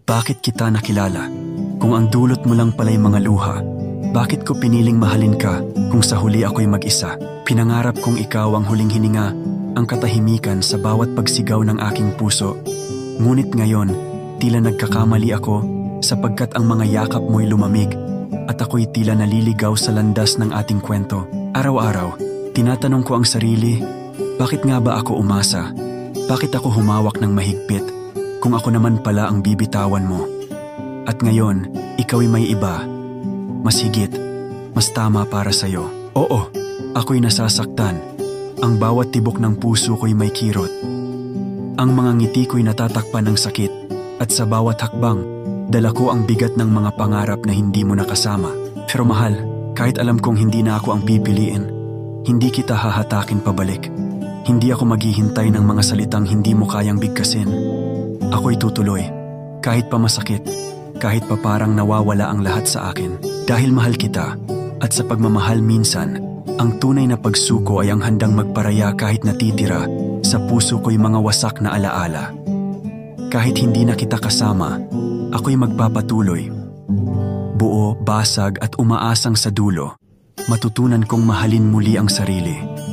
Bakit kita nakilala? Kung ang dulot mo lang pala'y mga luha, bakit ko piniling mahalin ka kung sa huli ako'y mag-isa? Pinangarap kong ikaw ang huling hininga, ang katahimikan sa bawat pagsigaw ng aking puso. Ngunit ngayon, tila nagkakamali ako sapagkat ang mga yakap mo'y lumamig at ako'y tila naliligaw sa landas ng ating kwento. Araw-araw, tinatanong ko ang sarili, bakit nga ba ako umasa? Bakit ako humawak ng mahigpit kung ako naman pala ang bibitawan mo? At ngayon, ikaw'y may iba. Mas higit, mas tama para sa'yo. Oo, ako'y nasasaktan. Ang bawat tibok ng puso ko'y may kirot. Ang mga ngiti ko'y natatakpan ng sakit at sa bawat hakbang, dala ko ang bigat ng mga pangarap na hindi mo nakasama. Pero mahal, kahit alam kong hindi na ako ang pipiliin, hindi kita hahatakin pabalik. Hindi ako maghihintay ng mga salitang hindi mo kayang bigkasin. Ako'y tutuloy, kahit pa masakit, kahit pa parang nawawala ang lahat sa akin. Dahil mahal kita, at sa pagmamahal minsan, ang tunay na pagsuko ay ang handang magparaya kahit natitira sa puso ko'y mga wasak na alaala. Kahit hindi na kita kasama, ako'y magpapatuloy. Buo, basag at umaasang sa dulo, matutunan kong mahalin muli ang sarili.